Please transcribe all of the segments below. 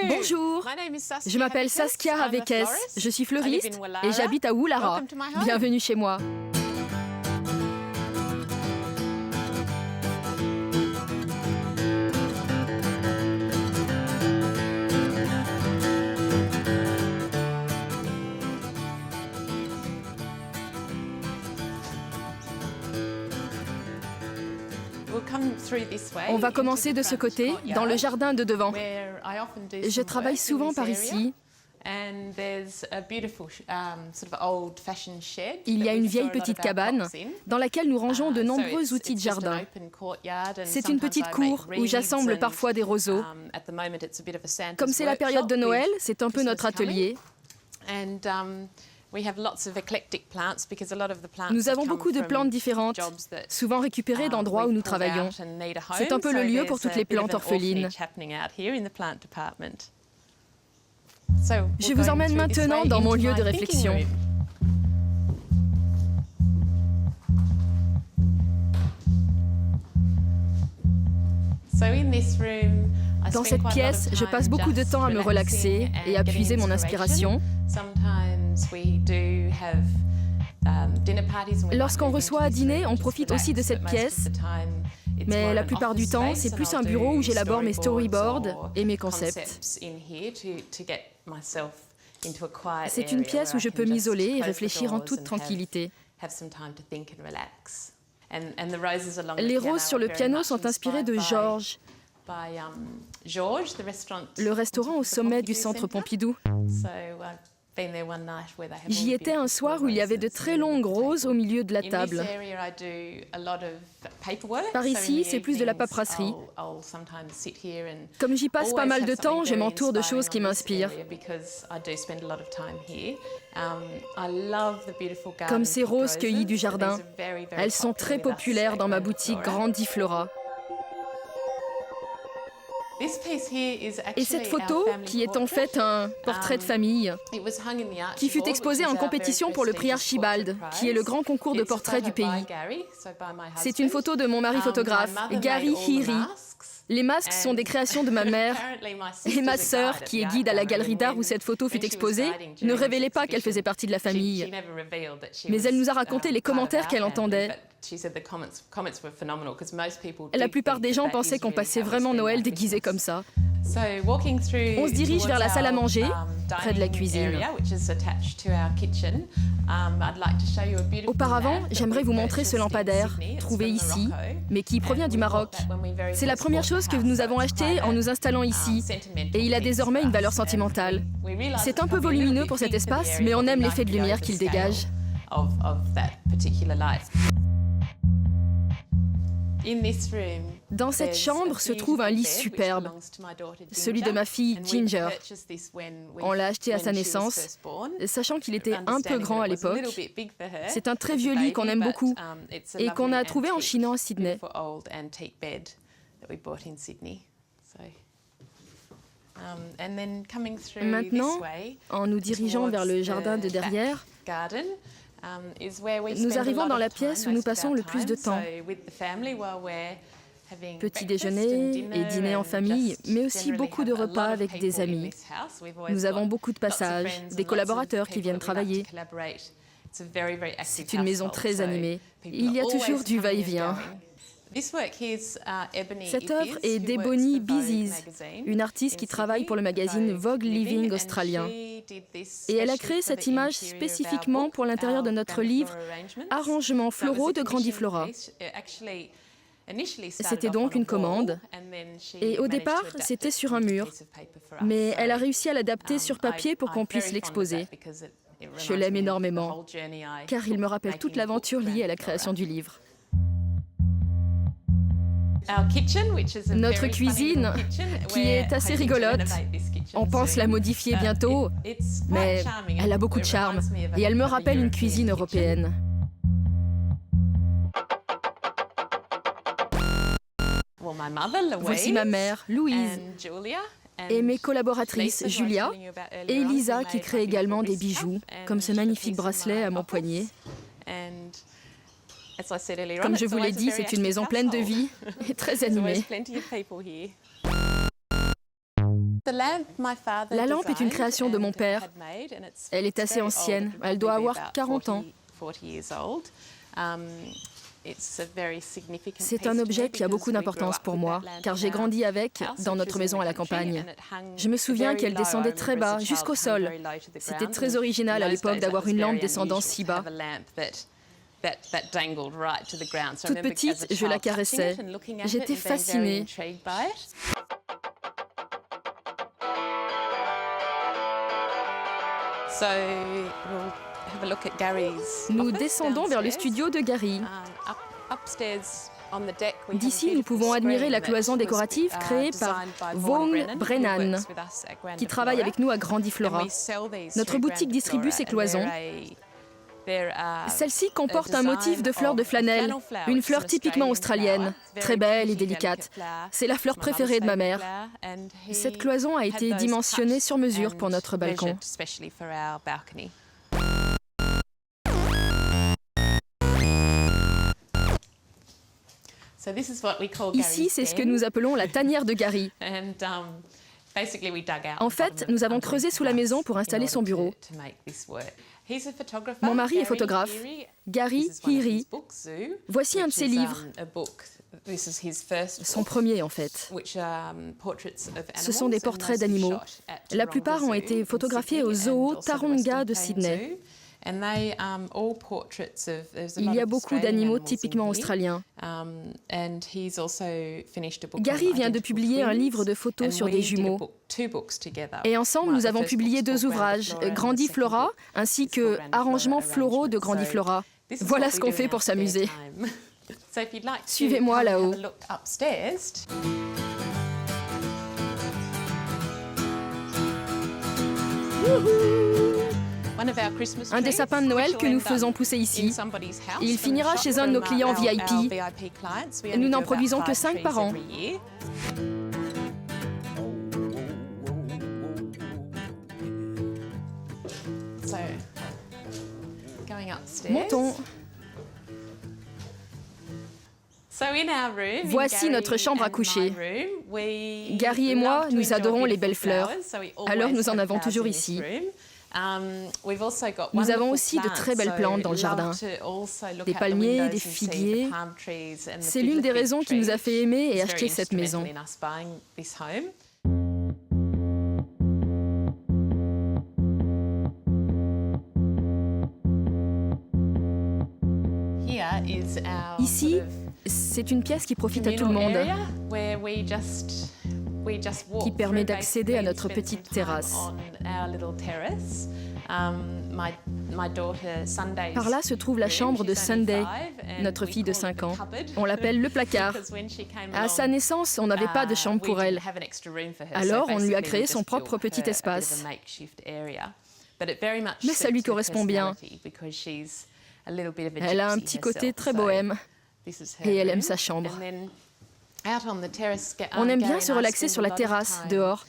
Bonjour, je m'appelle Saskia Havekes, je suis fleuriste et j'habite à Woollahra. Bienvenue chez moi. On va commencer de ce côté, dans le jardin de devant. Je travaille souvent par ici. Il y a une vieille petite cabane dans laquelle nous rangeons de nombreux outils de jardin. C'est une petite cour où j'assemble parfois des roseaux. Comme c'est la période de Noël, c'est un peu notre atelier. Nous avons beaucoup de plantes différentes, souvent récupérées d'endroits où nous travaillons. C'est un peu le lieu pour toutes les plantes orphelines. Je vous emmène maintenant dans mon lieu de réflexion. Dans cette pièce, je passe beaucoup de temps à me relaxer et à puiser mon inspiration. Lorsqu'on reçoit à dîner, on profite aussi de cette pièce. Mais la plupart du temps, c'est plus un bureau où j'élabore mes storyboards et mes concepts. C'est une pièce où je peux m'isoler et réfléchir en toute tranquillité. Les roses sur le piano sont inspirées de Georges, le restaurant au sommet du centre Pompidou. J'y étais un soir où il y avait de très longues roses au milieu de la table. Par ici, c'est plus de la paperasserie. Comme j'y passe pas mal de temps, je m'entoure de choses qui m'inspirent. Comme ces roses cueillies du jardin. Elles sont très populaires dans ma boutique Grandiflora. Et cette photo, qui est en fait un portrait de famille, qui fut exposée en compétition pour le prix Archibald, qui est le grand concours de portraits du pays. C'est une photo de mon mari photographe, Gary Heery. Les masques sont des créations de ma mère. Et ma sœur, qui est guide à la galerie d'art où cette photo fut exposée, ne révélait pas qu'elle faisait partie de la famille. Mais elle nous a raconté les commentaires qu'elle entendait. La plupart des gens pensaient qu'on passait vraiment Noël déguisé comme ça. On se dirige vers la salle à manger, près de la cuisine. Auparavant, j'aimerais vous montrer ce lampadaire, trouvé ici, mais qui provient du Maroc. C'est la première chose que nous avons achetée en nous installant ici, et il a désormais une valeur sentimentale. C'est un peu volumineux pour cet espace, mais on aime l'effet de lumière qu'il dégage. Dans cette chambre se trouve un lit superbe, celui de ma fille Ginger. On l'a acheté à sa naissance, sachant qu'il était un peu grand à l'époque. C'est un très vieux lit qu'on aime beaucoup et qu'on a trouvé en Chine à Sydney. Maintenant, en nous dirigeant vers le jardin de derrière, nous arrivons dans la pièce où nous passons le plus de temps. Petit déjeuner et dîner en famille, mais aussi beaucoup de repas avec des amis. Nous avons beaucoup de passages, des collaborateurs qui viennent travailler. C'est une maison très animée. Il y a toujours du va-et-vient. Cette œuvre est d'Ebony Biziz, une artiste qui travaille pour le magazine Vogue Living australien. Et elle a créé cette image spécifiquement pour l'intérieur de notre livre « Arrangements floraux de Grandiflora ». C'était donc une commande. Et au départ, c'était sur un mur. Mais elle a réussi à l'adapter sur papier pour qu'on puisse l'exposer. Je l'aime énormément, car il me rappelle toute l'aventure liée à la création du livre. Notre cuisine, qui est assez rigolote, on pense la modifier bientôt, mais elle a beaucoup de charme et elle me rappelle une cuisine européenne. Voici ma mère, Louise, et mes collaboratrices, Julia et Elisa, qui créent également des bijoux, comme ce magnifique bracelet à mon poignet. Comme je vous l'ai dit, c'est une maison pleine de vie et très animée. La lampe est une création de mon père. Elle est assez ancienne, elle doit avoir 40 ans. C'est un objet qui a beaucoup d'importance pour moi, car j'ai grandi avec, dans notre maison à la campagne. Je me souviens qu'elle descendait très bas, jusqu'au sol. C'était très original à l'époque d'avoir une lampe descendant si bas. Toute petite, je la caressais. J'étais fascinée. Nous descendons vers le studio de Gary. D'ici, nous pouvons admirer la cloison décorative créée par Vaughan Brennan, qui travaille avec nous à Grandiflora. Notre boutique distribue ces cloisons. Celle-ci comporte un motif de fleur de flanelle, une fleur typiquement australienne, très belle et délicate. C'est la fleur préférée de ma mère. Cette cloison a été dimensionnée sur mesure pour notre balcon. Ici, c'est ce que nous appelons la tanière de Gary. En fait, nous avons creusé sous la maison pour installer son bureau. Mon mari est photographe. Gary Heery. Voici un de ses livres. Son premier, en fait. Ce sont des portraits d'animaux. La plupart ont été photographiés au zoo Taronga de Sydney. Il y a beaucoup d'animaux typiquement australiens. Gary vient de publier un livre de photos sur des jumeaux. Et ensemble, nous avons publié 2 ouvrages, Grandiflora ainsi que Arrangements floraux de Grandiflora. Voilà ce qu'on fait pour s'amuser. Suivez-moi là-haut. Un des sapins de Noël que nous faisons pousser ici. Il finira chez un de nos clients VIP. Nous n'en produisons que 5 par an. Montons. Voici notre chambre à coucher. Gary et moi, nous adorons les belles fleurs. Alors nous en avons toujours ici. Nous avons aussi de très belles plantes dans le jardin. Des palmiers, des figuiers. C'est l'une des raisons qui nous a fait aimer et acheter cette maison. Ici, c'est une pièce qui profite à tout le monde, qui permet d'accéder à notre petite terrasse. Par là se trouve la chambre de Sunday, notre fille de 5 ans. On l'appelle le placard. À sa naissance, on n'avait pas de chambre pour elle. Alors, on lui a créé son propre petit espace. Mais ça lui correspond bien. Elle a un petit côté très bohème. Et elle aime sa chambre. On aime bien se relaxer sur la terrasse, dehors.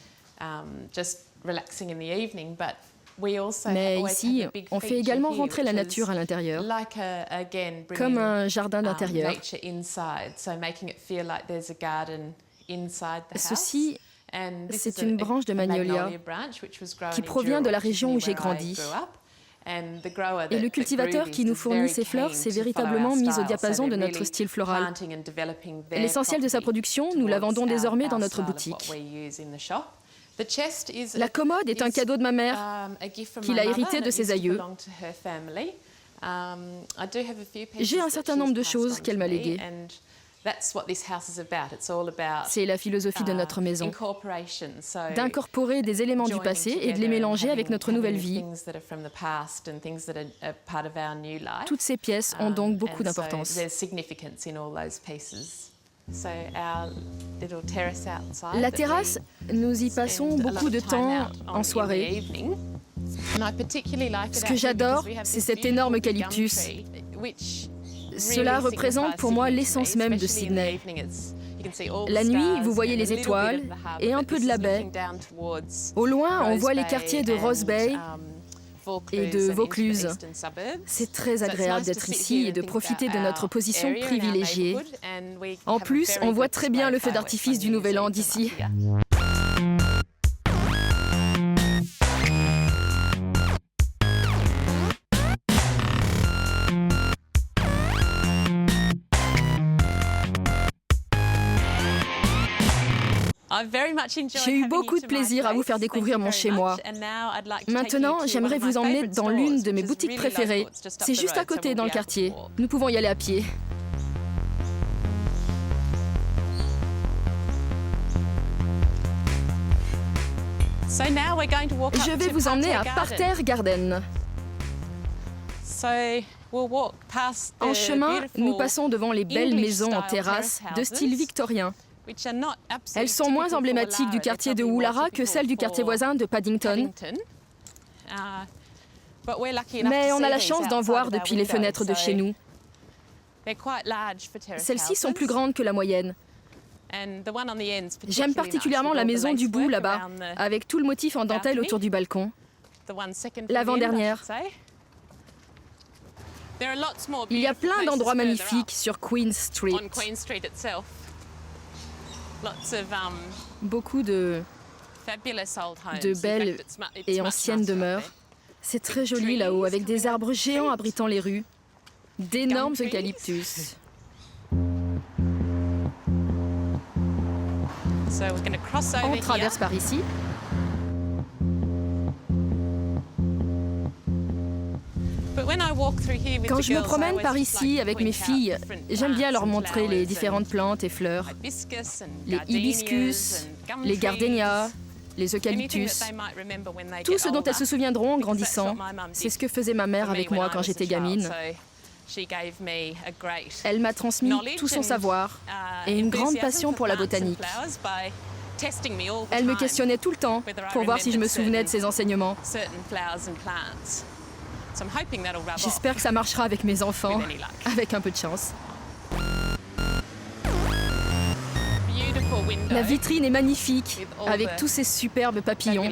Mais ici, on fait également rentrer la nature à l'intérieur, comme un jardin d'intérieur. Ceci, c'est une branche de magnolia qui provient de la région où j'ai grandi. Et le cultivateur qui nous fournit ces fleurs s'est véritablement mis au diapason de notre style floral. L'essentiel de sa production, nous la vendons désormais dans notre boutique. La commode est un cadeau de ma mère, qu'il a hérité de ses aïeux. J'ai un certain nombre de choses qu'elle m'a léguées. C'est la philosophie de notre maison, d'incorporer des éléments du passé et de les mélanger avec notre nouvelle vie. Toutes ces pièces ont donc beaucoup d'importance. La terrasse, nous y passons beaucoup de temps en soirée. Ce que j'adore, c'est cet énorme eucalyptus. Cela représente pour moi l'essence même de Sydney. La nuit, vous voyez les étoiles et un peu de la baie. Au loin, on voit les quartiers de Rose Bay et de Vaucluse. C'est très agréable d'être ici et de profiter de notre position privilégiée. En plus, on voit très bien le feu d'artifice du Nouvel An d'ici. J'ai eu beaucoup de plaisir à vous faire découvrir mon chez-moi. Maintenant, j'aimerais vous emmener dans l'une de mes boutiques préférées. C'est juste à côté, dans le quartier. Nous pouvons y aller à pied. Je vais vous emmener à Parterre Garden. En chemin, nous passons devant les belles maisons en terrasse de style victorien. Elles sont moins emblématiques du quartier de Woollahra que celles du quartier voisin de Paddington. Mais on a la chance d'en voir depuis les fenêtres de chez nous. Celles-ci sont plus grandes que la moyenne. J'aime particulièrement la maison du bout là-bas, avec tout le motif en dentelle autour du balcon. L'avant-dernière. Il y a plein d'endroits magnifiques sur Queen Street. Beaucoup de belles et anciennes demeures. C'est très joli là-haut, avec des arbres géants abritant les rues. D'énormes eucalyptus. On traverse par ici. Quand je me promène par ici avec mes filles, j'aime bien leur montrer les différentes plantes et fleurs. Les hibiscus, les gardénias, les eucalyptus. Tout ce dont elles se souviendront en grandissant. C'est ce que faisait ma mère avec moi quand j'étais gamine. Elle m'a transmis tout son savoir et une grande passion pour la botanique. Elle me questionnait tout le temps pour voir si je me souvenais de ses enseignements. J'espère que ça marchera avec mes enfants, avec un peu de chance. La vitrine est magnifique, avec tous ces superbes papillons.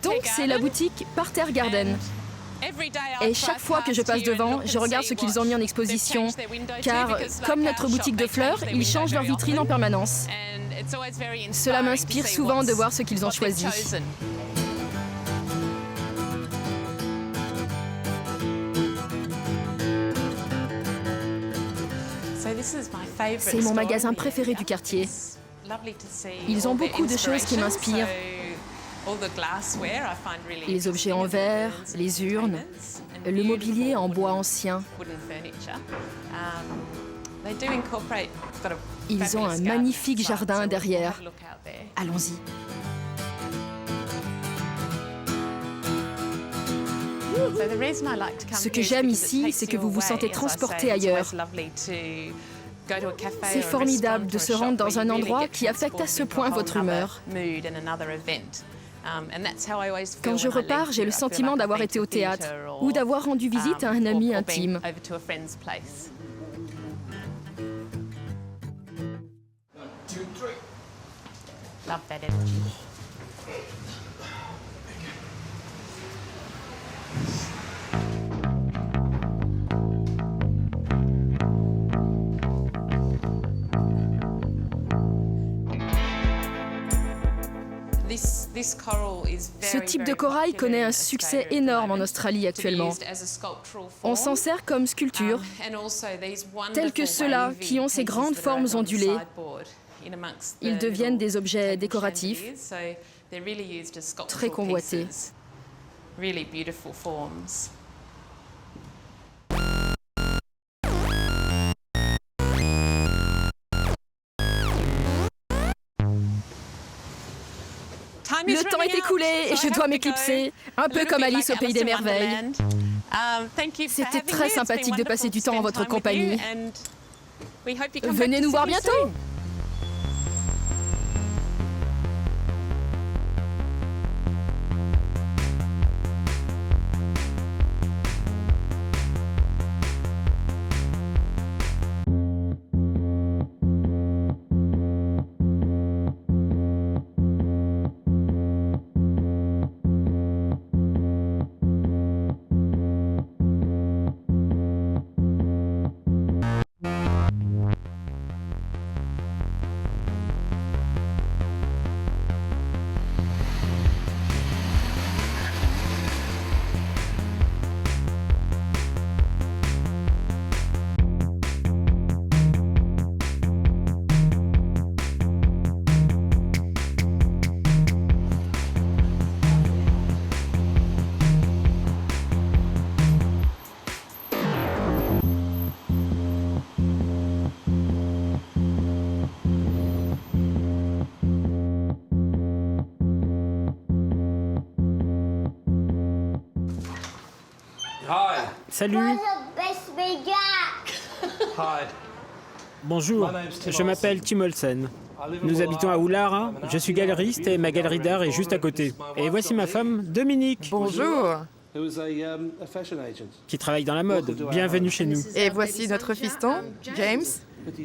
Donc c'est la boutique Parterre Garden. Et chaque fois que je passe devant, je regarde ce qu'ils ont mis en exposition, car, comme notre boutique de fleurs, ils changent leur vitrine en permanence. Cela m'inspire souvent de voir ce qu'ils ont choisi. C'est mon magasin préféré du quartier. Ils ont beaucoup de choses qui m'inspirent. Les objets en verre, les urnes, le mobilier en bois ancien. Ils ont un magnifique jardin derrière. Allons-y. Ce que j'aime ici, c'est que vous vous sentez transporté ailleurs. C'est formidable de se rendre dans un endroit qui affecte à ce point votre humeur. Quand je repars, j'ai le sentiment d'avoir été au théâtre ou d'avoir rendu visite à un ami intime. Ce type de corail connaît un succès énorme en Australie actuellement. On s'en sert comme sculpture, tels que ceux-là qui ont ces grandes formes ondulées. Ils deviennent des objets décoratifs, très convoités. Le temps est écoulé et je dois m'éclipser, un peu comme Alice au Pays des Merveilles. C'était très sympathique de passer du temps en votre compagnie. Venez nous voir bientôt! Salut. Bonjour, je m'appelle Tim Olsen. Nous habitons à Ulara, je suis galeriste et ma galerie d'art est juste à côté. Et voici ma femme, Dominique. Bonjour. Qui travaille dans la mode. Bienvenue chez nous. Et voici notre fiston, James.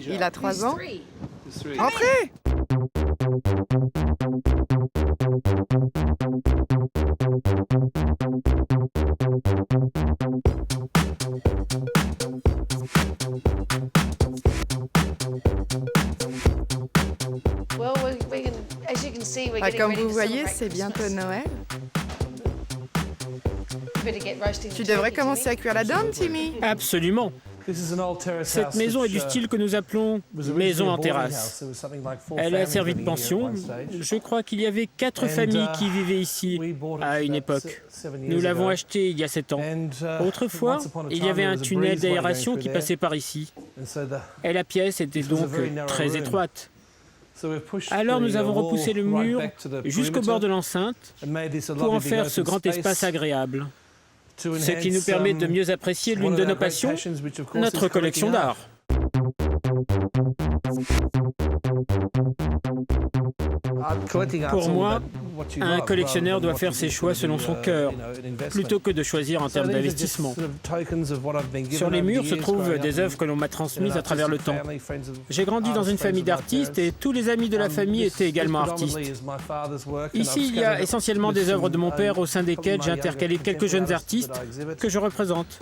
Il a 3 ans. Entrez! Comme vous voyez, c'est bientôt Noël. Tu devrais commencer à cuire la dinde, Timmy. Absolument. Cette maison est du style que nous appelons maison en terrasse. Elle a servi de pension. Je crois qu'il y avait 4 familles qui vivaient ici à une époque. Nous l'avons achetée il y a 7 ans. Autrefois, il y avait un tunnel d'aération qui passait par ici. Et la pièce était donc très étroite. Alors nous avons repoussé le mur jusqu'au bord de l'enceinte pour en faire ce grand espace agréable. Ce qui nous permet de mieux apprécier l'une de nos passions, notre collection d'art. Pour moi, un collectionneur doit faire ses choix selon son cœur, plutôt que de choisir en termes d'investissement. Sur les murs se trouvent des œuvres que l'on m'a transmises à travers le temps. J'ai grandi dans une famille d'artistes et tous les amis de la famille étaient également artistes. Ici, il y a essentiellement des œuvres de mon père au sein desquelles j'ai intercalé quelques jeunes artistes que je représente.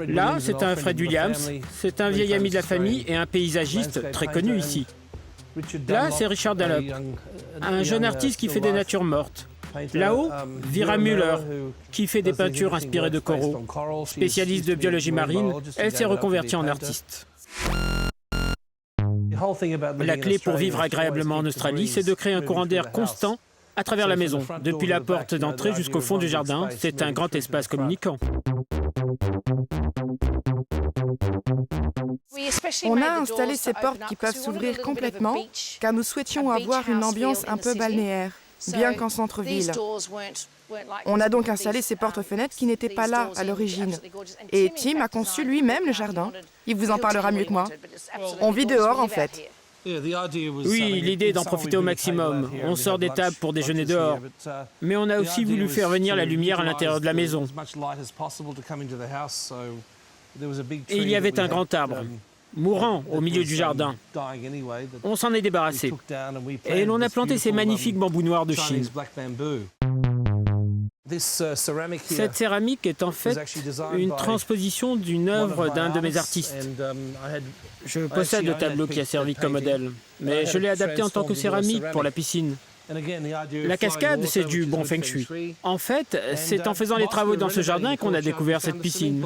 Là, c'est un Fred Williams, c'est un vieil ami de la famille et un paysagiste très connu ici. Là, c'est Richard Dallop, un jeune artiste qui fait des natures mortes. Là-haut, Vera Müller, qui fait des peintures inspirées de coraux. Spécialiste de biologie marine, elle s'est reconvertie en artiste. La clé pour vivre agréablement en Australie, c'est de créer un courant d'air constant à travers la maison. Depuis la porte d'entrée jusqu'au fond du jardin, c'est un grand espace communicant. On a installé ces portes qui peuvent s'ouvrir complètement, car nous souhaitions avoir une ambiance un peu balnéaire, bien qu'en centre-ville. On a donc installé ces portes-fenêtres qui n'étaient pas là à l'origine. Et Tim a conçu lui-même le jardin. Il vous en parlera mieux que moi. On vit dehors, en fait. Oui, l'idée est d'en profiter au maximum. On sort des tables pour déjeuner dehors. Mais on a aussi voulu faire venir la lumière à l'intérieur de la maison. Et il y avait un grand arbre, mourant au milieu du jardin. On s'en est débarrassé. Et l'on a planté ces magnifiques bambous noirs de Chine. Cette céramique est en fait une transposition d'une œuvre d'un de mes artistes. Je possède le tableau qui a servi comme modèle, mais je l'ai adapté en tant que céramique pour la piscine. La cascade, c'est du bon feng shui. En fait, c'est en faisant les travaux dans ce jardin qu'on a découvert cette piscine.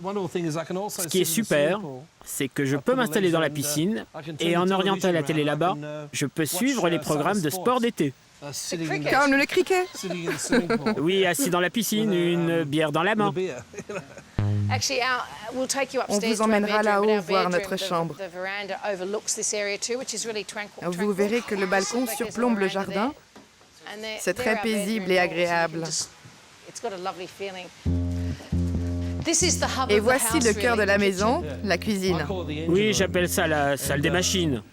Ce qui est super, c'est que je peux m'installer dans la piscine et en orientant la télé là-bas, je peux suivre les programmes de sport d'été. Comme le cricket. Oui, assis dans la piscine, une bière dans la main. On vous emmènera là-haut voir notre chambre. Vous verrez que le balcon surplombe le jardin. C'est très paisible et agréable. Et voici le cœur de la maison, la cuisine. Oui, j'appelle ça la salle des machines.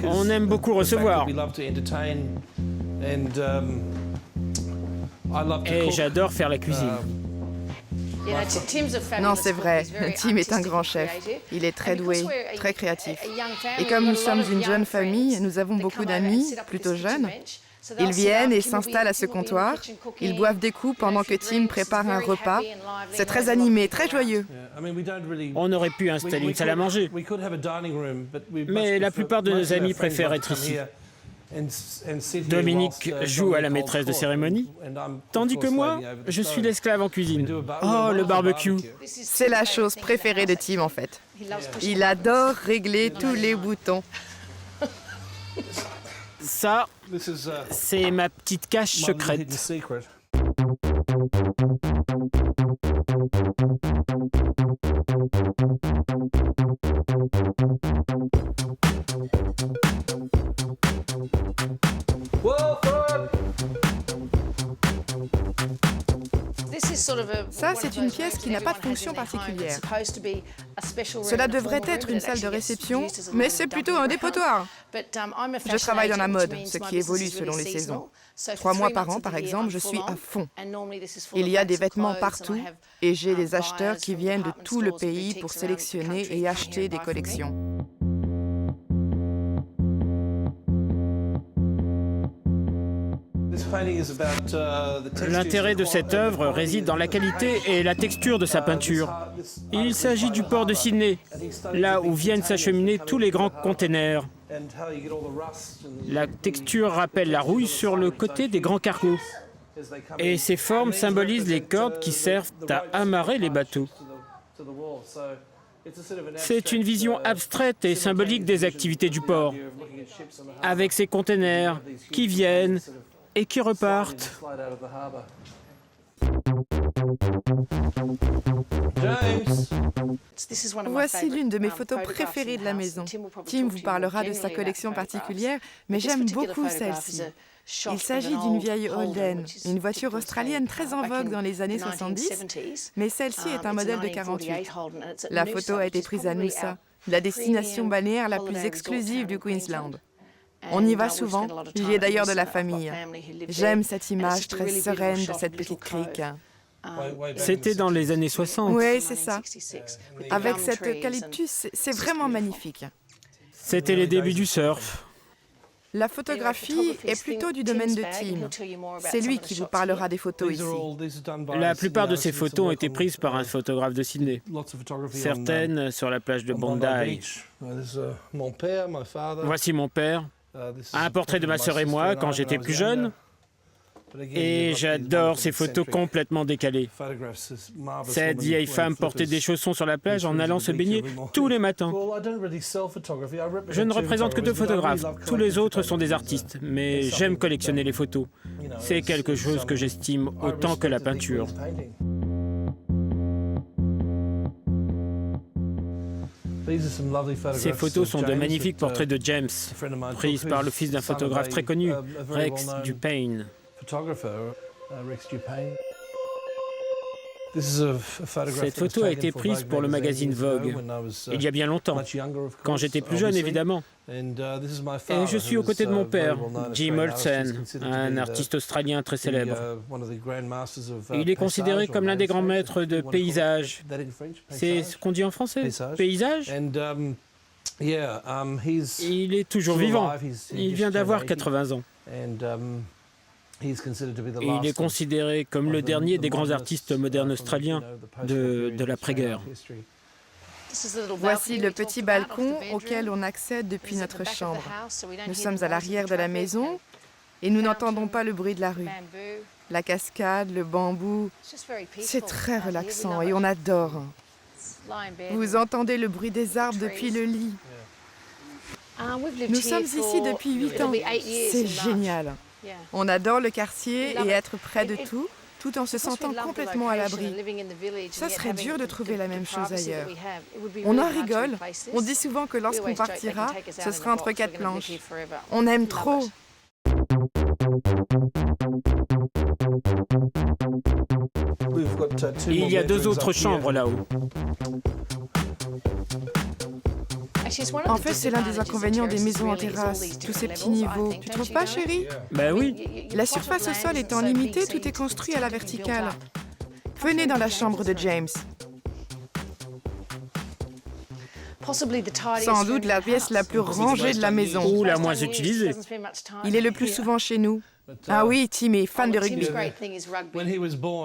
On aime beaucoup recevoir. Et j'adore faire la cuisine. Non, c'est vrai. Tim est un grand chef. Il est très doué, très créatif. Et comme nous sommes une jeune famille, nous avons beaucoup d'amis, plutôt jeunes. Ils viennent et s'installent à ce comptoir. Ils boivent des coups pendant que Tim prépare un repas. C'est très animé, très joyeux. On aurait pu installer une salle à manger. Mais la plupart de nos amis préfèrent être ici. Dominique joue à la maîtresse de cérémonie, tandis que moi, je suis l'esclave en cuisine. Oh, le barbecue! C'est la chose préférée de Tim, en fait. Il adore régler tous les boutons. Ça, c'est ma petite cache secrète. Ça, c'est une pièce qui n'a pas de fonction particulière. Cela devrait être une salle de réception, mais c'est plutôt un dépotoir. Je travaille dans la mode, ce qui évolue selon les saisons. 3 mois par an, par exemple, je suis à fond. Il y a des vêtements partout et j'ai des acheteurs qui viennent de tout le pays pour sélectionner et acheter des collections. L'intérêt de cette œuvre réside dans la qualité et la texture de sa peinture. Il s'agit du port de Sydney, là où viennent s'acheminer tous les grands containers. La texture rappelle la rouille sur le côté des grands cargos. Et ces formes symbolisent les cordes qui servent à amarrer les bateaux. C'est une vision abstraite et symbolique des activités du port, avec ces containers qui viennent et qui repartent. Voici l'une de mes photos préférées de la maison. Tim vous parlera de sa collection particulière, mais j'aime beaucoup celle-ci. Il s'agit d'une vieille Holden, une voiture australienne très en vogue dans les années 70, mais celle-ci est un modèle de 48. La photo a été prise à Noosa, la destination balnéaire la plus exclusive du Queensland. On y va souvent, j'y ai d'ailleurs de la famille. J'aime cette image très sereine de cette petite crique. C'était dans les années 60. Oui, c'est ça. Avec cet eucalyptus, c'est vraiment magnifique. C'était les débuts du surf. La photographie est plutôt du domaine de Tim. C'est lui qui vous parlera des photos ici. La plupart de ces photos ont été prises par un photographe de Sydney. Certaines sur la plage de Bondi. Voici mon père. Un portrait de ma sœur et moi quand j'étais plus jeune. Et j'adore ces photos complètement décalées. Cette vieille femme portait des chaussons sur la plage en allant se baigner tous les matins. Je ne représente que 2 photographes. Tous les autres sont des artistes, mais j'aime collectionner les photos. C'est quelque chose que j'estime autant que la peinture. Ces photos sont de magnifiques portraits de James, prises par le fils d'un photographe très connu, Rex Dupayne. Cette photo a été prise pour le magazine Vogue, il y a bien longtemps, quand j'étais plus jeune évidemment. Et je suis aux côtés de mon père, Jim Olsen, un artiste australien très célèbre. Il est considéré comme l'un des grands maîtres de paysage. C'est ce qu'on dit en français, paysage ? Il est toujours vivant, il vient d'avoir 80 ans. Il est considéré comme le dernier des grands artistes modernes australiens de l'après-guerre. Voici le petit balcon auquel on accède depuis notre chambre. Nous sommes à l'arrière de la maison et nous n'entendons pas le bruit de la rue. La cascade, le bambou, c'est très relaxant et on adore. Vous entendez le bruit des arbres depuis le lit. Nous sommes ici depuis 8 ans. C'est génial. On adore le quartier et être près de tout en se sentant complètement à l'abri. Ça serait dur de trouver la même chose ailleurs. On en rigole. On dit souvent que lorsqu'on partira, ce sera entre 4 planches. On aime trop. Il y a 2 autres chambres là-haut. En fait, c'est l'un des inconvénients des maisons en terrasse, tous ces petits niveaux. Tu trouves pas, chérie? Ben oui. La surface au sol étant limitée, tout est construit à la verticale. Venez dans la chambre de James. Sans doute la pièce la plus rangée de la maison. Ou la moins utilisée. Il est le plus souvent chez nous. Ah oui, Tim est fan de rugby.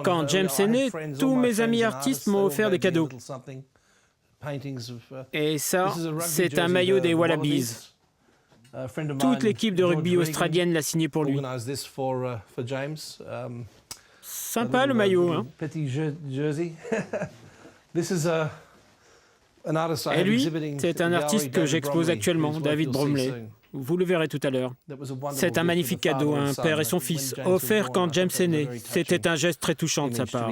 Quand James est né, tous mes amis artistes m'ont offert des cadeaux. Et ça, c'est un maillot des Wallabies. Toute l'équipe de rugby australienne l'a signé pour lui. Sympa le maillot, hein? Et lui, c'est un artiste que j'expose actuellement, David Bromley. Vous le verrez tout à l'heure. C'est un magnifique cadeau, un père et son fils, offert quand James est né. C'était un geste très touchant de sa part.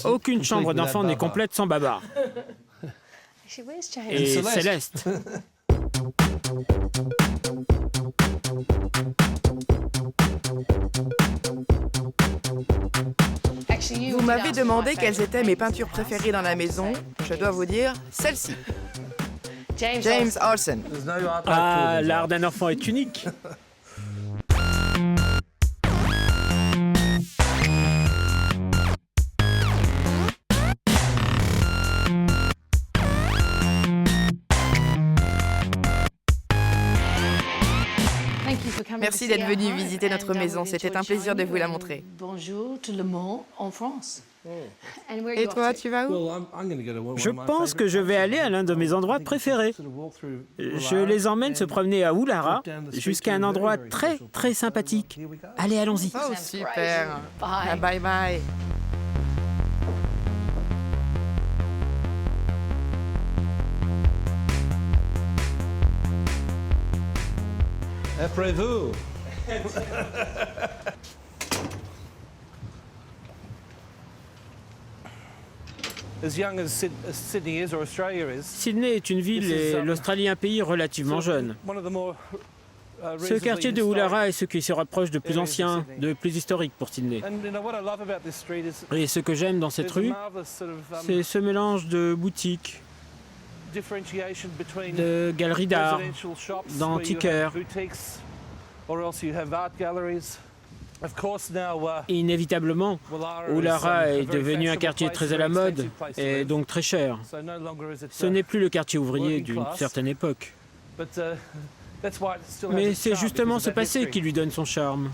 Aucune chambre d'enfant n'est complète sans Babar. Et Céleste. Vous m'avez demandé quelles étaient mes peintures préférées dans la maison. Je dois vous dire celle-ci. James Olsen. Ah, l'art d'un enfant est unique. Merci d'être venu visiter notre maison. C'était un plaisir de vous la montrer. Bonjour tout le monde en France. Et toi, tu vas où? Je pense que je vais aller à l'un de mes endroits préférés. Je les emmène se promener à Woollahra jusqu'à un endroit très, très sympathique. Allez, allons-y. Oh, super. Bye bye. Après vous. Sydney est une ville et l'Australie un pays relativement jeune. Ce quartier de Woollahra est ce qui se rapproche de plus ancien, de plus historique pour Sydney. Et ce que j'aime dans cette rue, c'est ce mélange de boutiques, de galeries d'art, d'antiquaires. Inévitablement, Woollahra est devenu un quartier très à la mode et donc très cher. Ce n'est plus le quartier ouvrier d'une certaine époque. Mais c'est justement ce passé qui lui donne son charme.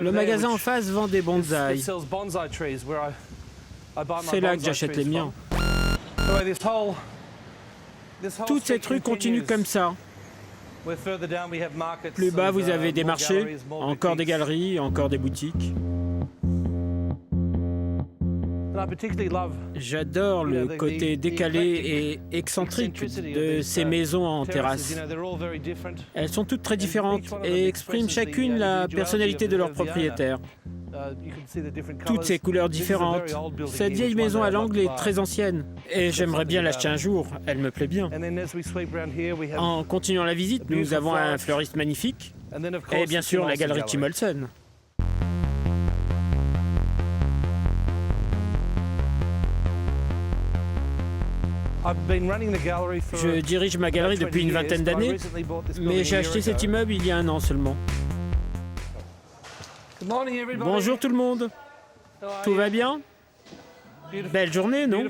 Le magasin en face vend des bonsaïs. C'est là que j'achète les miens. Toute cette rue continue comme ça. Plus bas, vous avez des marchés, encore des galeries, encore des boutiques. J'adore le côté décalé et excentrique de ces maisons en terrasse. Elles sont toutes très différentes et expriment chacune la personnalité de leur propriétaire. Toutes ces couleurs différentes. Cette vieille maison à l'angle est très ancienne et j'aimerais bien l'acheter un jour, elle me plaît bien. En continuant la visite, nous avons un fleuriste magnifique et bien sûr la galerie Tim Olsen. Je dirige ma galerie depuis une vingtaine d'années, mais j'ai acheté cet immeuble il y a 1 an seulement. Bonjour tout le monde. Tout va bien? Belle journée, non?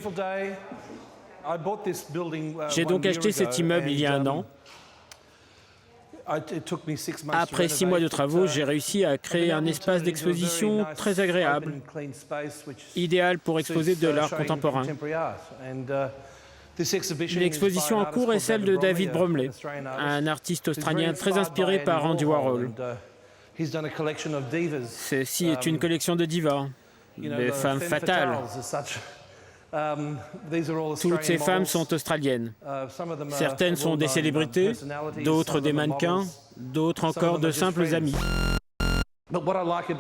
J'ai donc acheté cet immeuble il y a 1 an. Après 6 mois de travaux, j'ai réussi à créer un espace d'exposition très agréable, idéal pour exposer de l'art contemporain. L'exposition en cours est celle de David Bromley, un artiste australien très inspiré par Andy Warhol. Ceci est une collection de divas, de femmes fatales. Toutes ces femmes sont australiennes. Certaines sont des célébrités, d'autres des mannequins, d'autres encore de simples amis.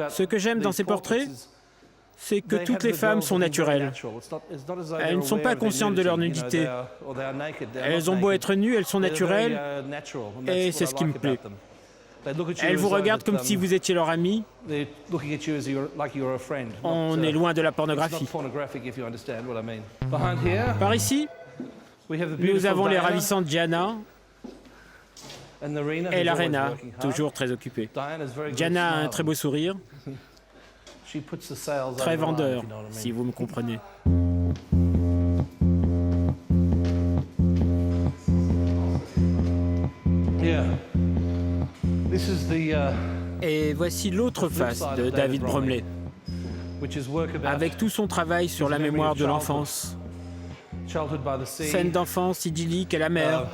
Ce que j'aime dans ces portraits, c'est que toutes les femmes sont naturelles. Elles ne sont pas conscientes de leur nudité. Elles ont beau être nues, elles sont naturelles, et c'est ce qui me plaît. Elles vous regardent comme si vous étiez leur ami. On est loin de la pornographie. Par ici, nous avons les ravissantes Diana et l'Arena, toujours très occupée. Diana a un très beau sourire, très vendeur, si vous me comprenez. Et voici l'autre face de David Bromley, avec tout son travail sur la mémoire de l'enfance. Scène d'enfance idyllique à la mer,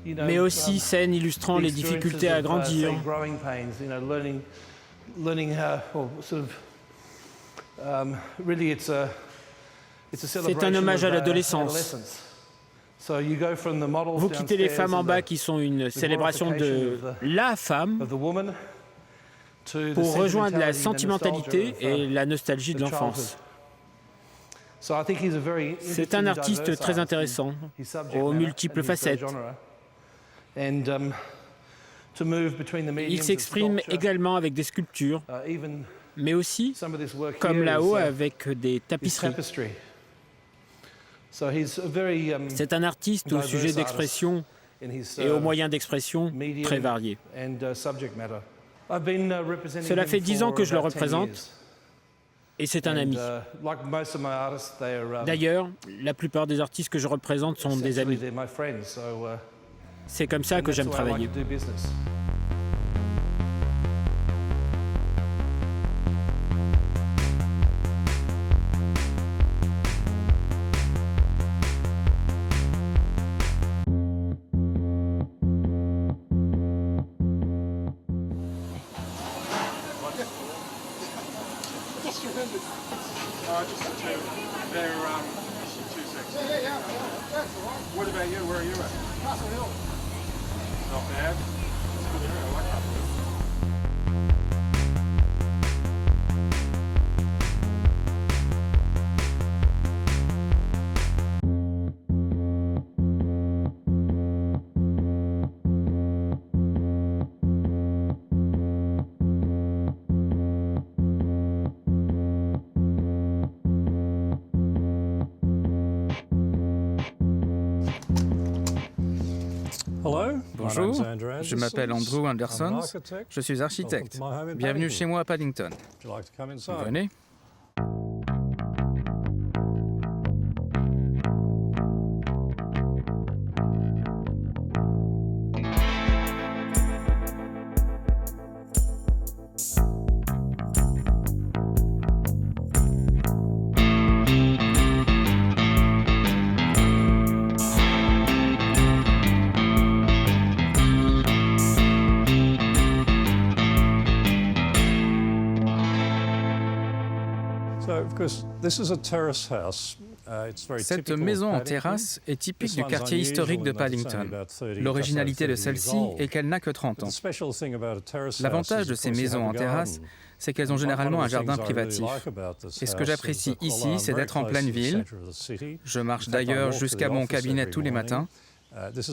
mais aussi scène illustrant les difficultés à grandir. C'est un hommage à l'adolescence. Vous quittez les femmes en bas qui sont une célébration de la femme pour rejoindre la sentimentalité et la nostalgie de l'enfance. C'est un artiste très intéressant, aux multiples facettes. Il s'exprime également avec des sculptures, mais aussi, comme là-haut, avec des tapisseries. C'est un artiste au sujet d'expression et aux moyens d'expression très variés. Cela fait 10 ans que je le représente et c'est un ami. D'ailleurs, la plupart des artistes que je représente sont des amis. C'est comme ça que j'aime travailler. What about you? Where are you at? Castle Hill. Not bad. It's a good area. I like Castle Hill. Bonjour, je m'appelle Andrew Anderson, je suis architecte. Bienvenue chez moi à Paddington. Venez. Cette maison en terrasse est typique du quartier historique de Paddington. L'originalité de celle-ci est qu'elle n'a que 30 ans. L'avantage de ces maisons en terrasse, c'est qu'elles ont généralement un jardin privatif. Et ce que j'apprécie ici, c'est d'être en pleine ville. Je marche d'ailleurs jusqu'à mon cabinet tous les matins,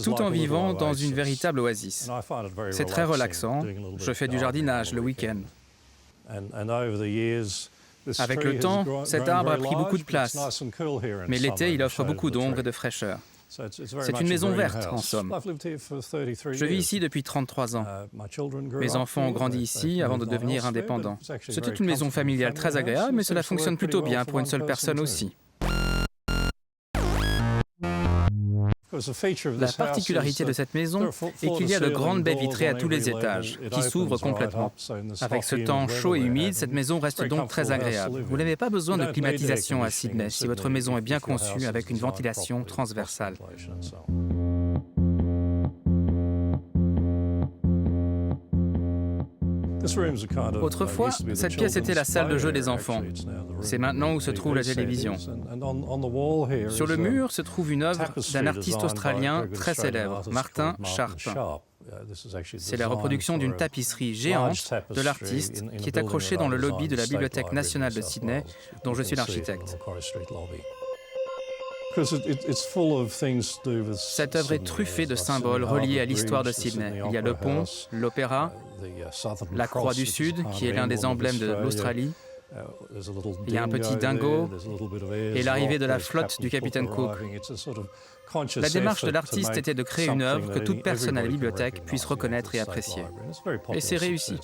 tout en vivant dans une véritable oasis. C'est très relaxant. Je fais du jardinage le week-end. Avec le temps, cet arbre a pris beaucoup de place, mais l'été, il offre beaucoup d'ombre et de fraîcheur. C'est une maison verte, en somme. Je vis ici depuis 33 ans. Mes enfants ont grandi ici avant de devenir indépendants. C'était une maison familiale très agréable, mais cela fonctionne plutôt bien pour une seule personne aussi. La particularité de cette maison est qu'il y a de grandes baies vitrées à tous les étages, qui s'ouvrent complètement. Avec ce temps chaud et humide, cette maison reste donc très agréable. Vous n'avez pas besoin de climatisation à Sydney si votre maison est bien conçue avec une ventilation transversale. Autrefois, cette pièce était la salle de jeu des enfants. C'est maintenant où se trouve la télévision. Sur le mur se trouve une œuvre d'un artiste australien très célèbre, Martin Sharp. C'est la reproduction d'une tapisserie géante de l'artiste qui est accrochée dans le lobby de la Bibliothèque nationale de Sydney, dont je suis l'architecte. Cette œuvre est truffée de symboles reliés à l'histoire de Sydney. Il y a le pont, l'opéra, la Croix du Sud, qui est l'un des emblèmes de l'Australie. Il y a un petit dingo et l'arrivée de la flotte du capitaine Cook. La démarche de l'artiste était de créer une œuvre que toute personne à la bibliothèque puisse reconnaître et apprécier. Et c'est réussi.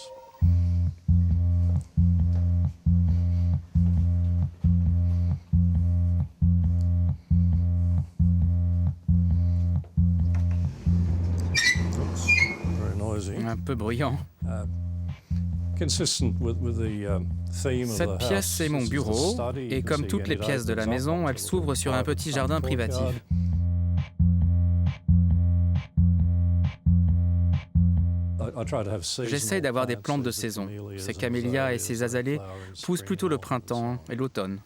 Un peu bruyant. Cette pièce est mon bureau, et comme toutes les pièces de la maison, elle s'ouvre sur un petit jardin privatif. J'essaie d'avoir des plantes de saison. Ces camélias et ces azalées poussent plutôt le printemps et l'automne.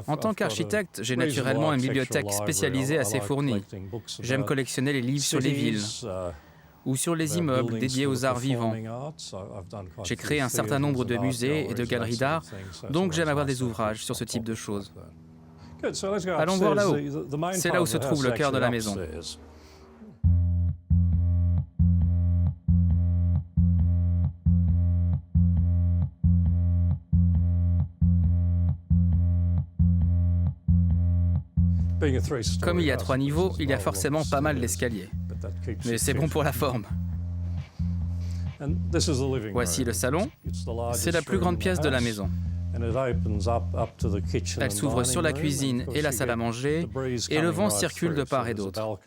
En tant qu'architecte, j'ai naturellement une bibliothèque spécialisée assez fournie. J'aime collectionner les livres sur les villes ou sur les immeubles dédiés aux arts vivants. J'ai créé un certain nombre de musées et de galeries d'art, donc j'aime avoir des ouvrages sur ce type de choses. Allons voir là-haut. C'est là où se trouve le cœur de la maison. Comme il y a 3 niveaux, il y a forcément pas mal d'escaliers. Mais c'est bon pour la forme. Voici le salon. C'est la plus grande pièce de la maison. Elle s'ouvre sur la cuisine et la salle à manger, et le vent circule de part et d'autre.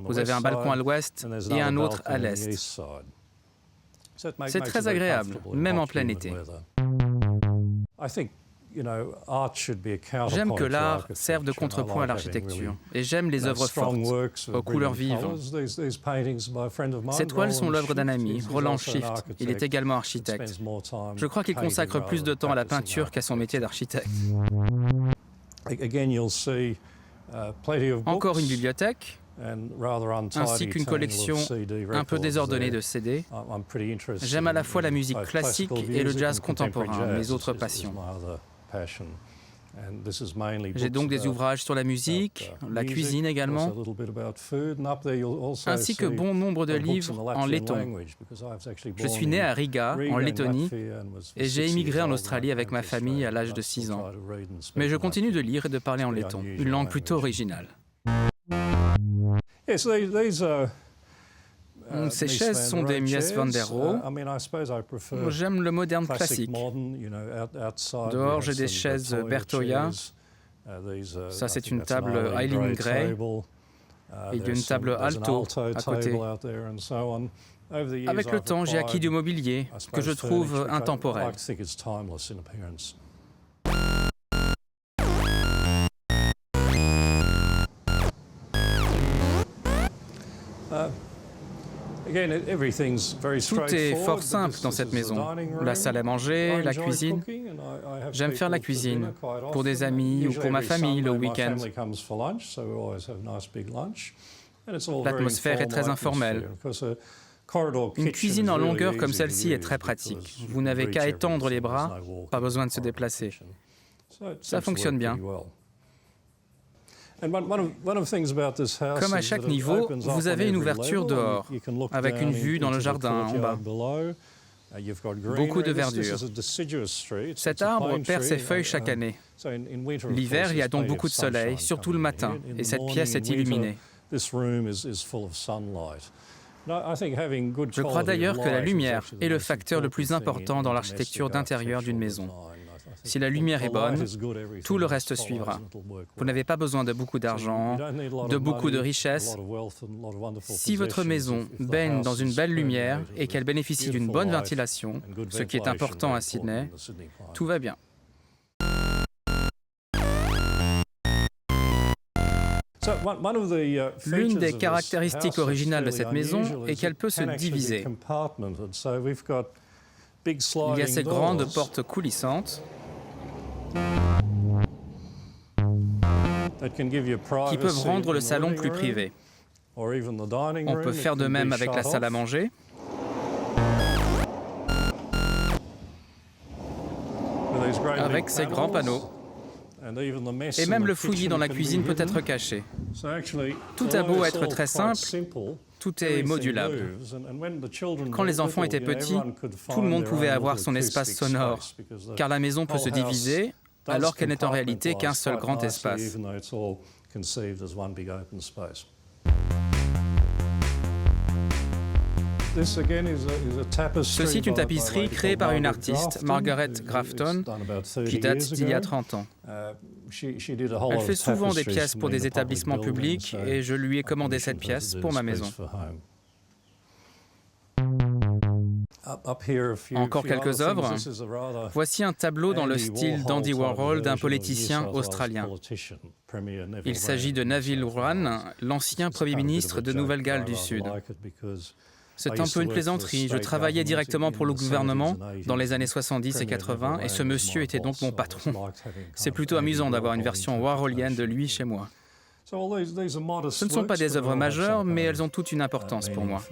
Vous avez un balcon à l'ouest et un autre à l'est. C'est très agréable, même en plein été. J'aime que l'art serve de contrepoint à l'architecture, et j'aime les œuvres fortes, aux couleurs vives. Ces toiles sont l'œuvre d'un ami, Roland Schift. Il est également architecte. Je crois qu'il consacre plus de temps à la peinture qu'à son métier d'architecte. Encore une bibliothèque, ainsi qu'une collection un peu désordonnée de CD. J'aime à la fois la musique classique et le jazz contemporain, mes autres passions. J'ai donc des ouvrages sur la musique, la cuisine également, ainsi que bon nombre de livres en letton. Je suis né à Riga, en Lettonie, et j'ai émigré en Australie avec ma famille à l'âge de 6 ans. Mais je continue de lire et de parler en letton, une langue plutôt originale. Ces chaises sont des Mies van der Rohe. J'aime le moderne classique. Dehors, j'ai des chaises Bertoia. Ça, c'est une table Eileen Gray. Il y a une table Alto à côté. Avec le temps, j'ai acquis du mobilier que je trouve intemporel. Tout est fort simple dans cette maison. La salle à manger, la cuisine. J'aime faire la cuisine pour des amis ou pour ma famille le week-end. L'atmosphère est très informelle. Une cuisine en longueur comme celle-ci est très pratique. Vous n'avez qu'à étendre les bras, pas besoin de se déplacer. Ça fonctionne bien. Comme à chaque niveau, vous avez une ouverture dehors, avec une vue dans le jardin en bas. Beaucoup de verdure. Cet arbre perd ses feuilles chaque année. L'hiver, il y a donc beaucoup de soleil, surtout le matin, et cette pièce est illuminée. Je crois d'ailleurs que la lumière est le facteur le plus important dans l'architecture d'intérieur d'une maison. Si la lumière est bonne, tout le reste suivra. Vous n'avez pas besoin de beaucoup d'argent, de beaucoup de richesses. Si votre maison baigne dans une belle lumière et qu'elle bénéficie d'une bonne ventilation, ce qui est important à Sydney, tout va bien. L'une des caractéristiques originales de cette maison est qu'elle peut se diviser. Il y a ces grandes portes coulissantes qui peuvent rendre le salon plus privé. On peut faire de même avec la salle à manger. Avec ces grands panneaux. Et même le fouillis dans la cuisine peut être caché. Tout a beau être très simple, tout est modulable. Quand les enfants étaient petits, tout le monde pouvait avoir son espace sonore, car la maison peut se diviser, alors qu'elle n'est en réalité qu'un seul grand espace. Ceci est une tapisserie créée par une artiste, Margaret Grafton, qui date d'il y a 30 ans. Elle fait souvent des pièces pour des établissements publics et je lui ai commandé cette pièce pour ma maison. Encore quelques œuvres. Voici un tableau dans le style d'Andy Warhol d'un politicien australien. Il s'agit de Neville Wran, l'ancien Premier ministre de Nouvelle-Galles du Sud. C'est un peu une plaisanterie. Je travaillais directement pour le gouvernement dans les années 70 et 80 et ce monsieur était donc mon patron. C'est plutôt amusant d'avoir une version warholienne de lui chez moi. Ce ne sont pas des œuvres majeures, mais elles ont toute une importance pour moi.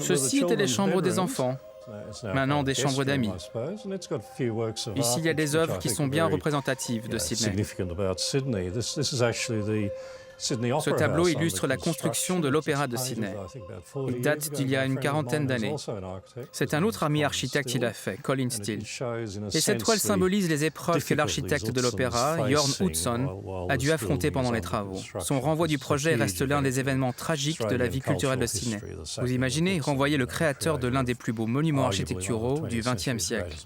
Ceci étaient les chambres des enfants. Maintenant des chambres d'amis. Ici, il y a des œuvres qui sont bien représentatives de Sydney. Ce tableau illustre la construction de l'Opéra de Sydney. Il date d'il y a une quarantaine d'années. C'est un autre ami architecte qui l'a fait, Colin Steele. Et cette toile symbolise les épreuves que l'architecte de l'Opéra, Jorn Utzon, a dû affronter pendant les travaux. Son renvoi du projet reste l'un des événements tragiques de la vie culturelle de Sydney. Vous imaginez renvoyer le créateur de l'un des plus beaux monuments architecturaux du XXe siècle.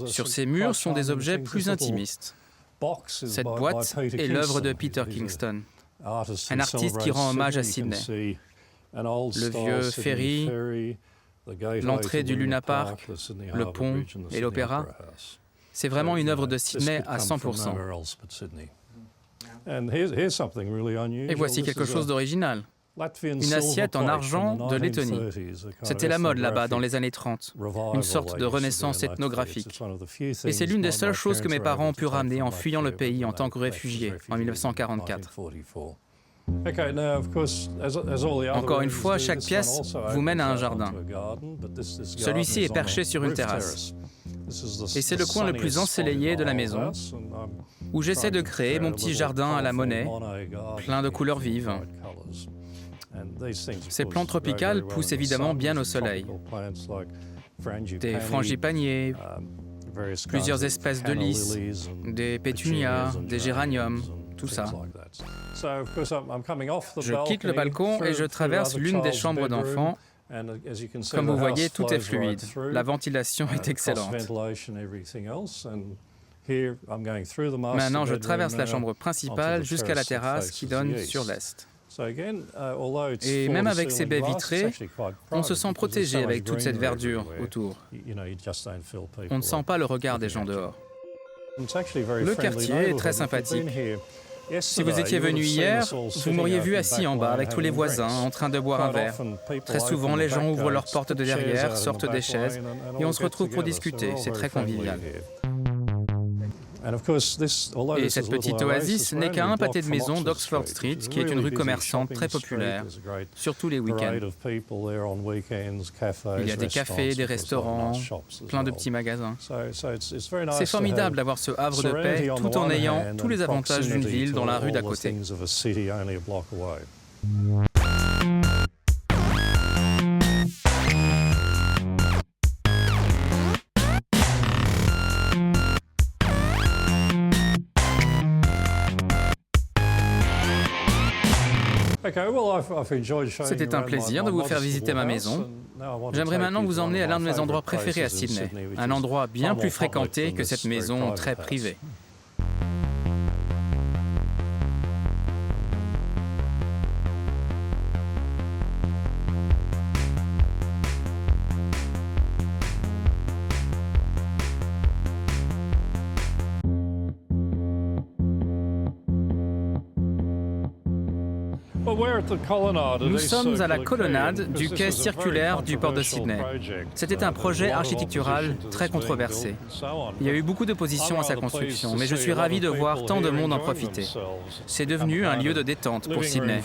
Sur ces murs sont des objets plus intimistes. Cette boîte est l'œuvre de Peter Kingston, un artiste qui rend hommage à Sydney. Le vieux ferry, l'entrée du Luna Park, le pont et l'opéra, c'est vraiment une œuvre de Sydney à 100%. Et voici quelque chose d'original. Une assiette en argent de Lettonie. C'était la mode là-bas dans les années 30, une sorte de renaissance ethnographique. Et c'est l'une des seules choses que mes parents ont pu ramener en fuyant le pays en tant que réfugiés en 1944. Encore une fois, chaque pièce vous mène à un jardin. Celui-ci est perché sur une terrasse. Et c'est le coin le plus ensoleillé de la maison, où j'essaie de créer mon petit jardin à la Monet, plein de couleurs vives. Ces plantes tropicales poussent évidemment bien au soleil. Des frangipaniers, plusieurs espèces de lys, des pétunias, des géraniums, tout ça. Je quitte le balcon et je traverse l'une des chambres d'enfants. Comme vous voyez, tout est fluide. La ventilation est excellente. Maintenant, je traverse la chambre principale jusqu'à la terrasse qui donne sur l'est. Et même avec ces baies vitrées, on se sent protégé avec toute cette verdure autour. On ne sent pas le regard des gens dehors. Le quartier est très sympathique. Si vous étiez venu hier, vous m'auriez vu assis en bas avec tous les voisins en train de boire un verre. Très souvent, les gens ouvrent leurs portes de derrière, sortent des chaises et on se retrouve pour discuter. C'est très convivial. Et cette petite oasis n'est qu'à un pâté de maison d'Oxford Street, qui est une rue commerçante très populaire, surtout les week-ends. Il y a des cafés, des restaurants, plein de petits magasins. C'est formidable d'avoir ce havre de paix tout en ayant tous les avantages d'une ville dans la rue d'à côté. C'était un plaisir de vous faire visiter ma maison. J'aimerais maintenant vous emmener à l'un de mes endroits préférés à Sydney, un endroit bien plus fréquenté que cette maison très privée. Nous sommes à la colonnade du quai circulaire du port de Sydney. C'était un projet architectural très controversé. Il y a eu beaucoup d'opposition à sa construction, mais je suis ravi de voir tant de monde en profiter. C'est devenu un lieu de détente pour Sydney.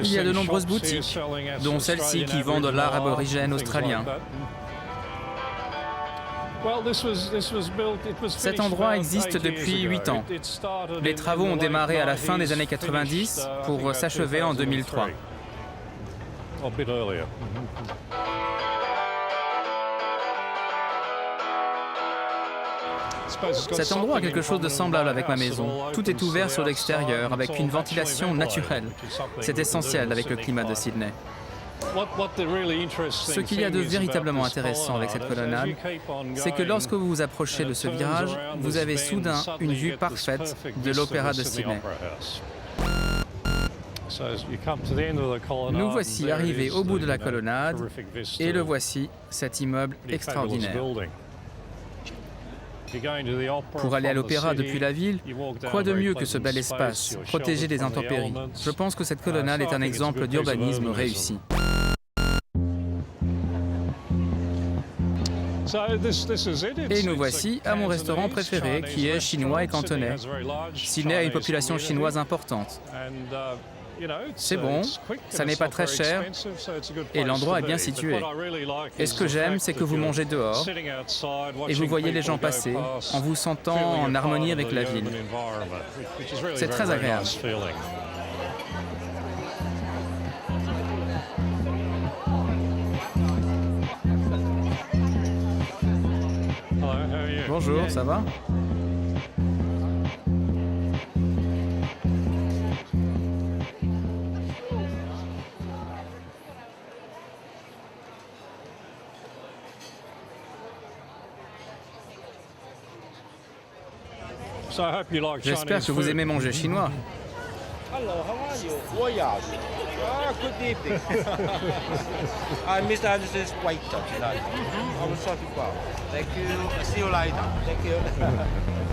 Il y a de nombreuses boutiques, dont celle-ci qui vend de l'art aborigène australien. Cet endroit existe depuis 8 ans. Les travaux ont démarré à la fin des années 90 pour s'achever en 2003. Cet endroit a quelque chose de semblable avec ma maison. Tout est ouvert sur l'extérieur, avec une ventilation naturelle. C'est essentiel avec le climat de Sydney. Ce qu'il y a de véritablement intéressant avec cette colonnade, c'est que lorsque vous vous approchez de ce virage, vous avez soudain une vue parfaite de l'Opéra de Sydney. Nous voici arrivés au bout de la colonnade, et le voici, cet immeuble extraordinaire. Pour aller à l'opéra depuis la ville, quoi de mieux que ce bel espace, protégé des intempéries. Je pense que cette colonnade est un exemple d'urbanisme réussi. Et nous voici à mon restaurant préféré, qui est chinois et cantonais. Sydney a une population chinoise importante. C'est bon, ça n'est pas très cher, et l'endroit est bien situé. Et ce que j'aime, c'est que vous mangez dehors, et vous voyez les gens passer, en vous sentant en harmonie avec la ville. C'est très agréable. Bonjour, ça va? J'espère que vous aimez manger chinois. Hello, how are you? Voyage. Ah, good evening. I'm Mr. Anderson's white tonight. I will sort you out. Thank you. See you later. Thank you.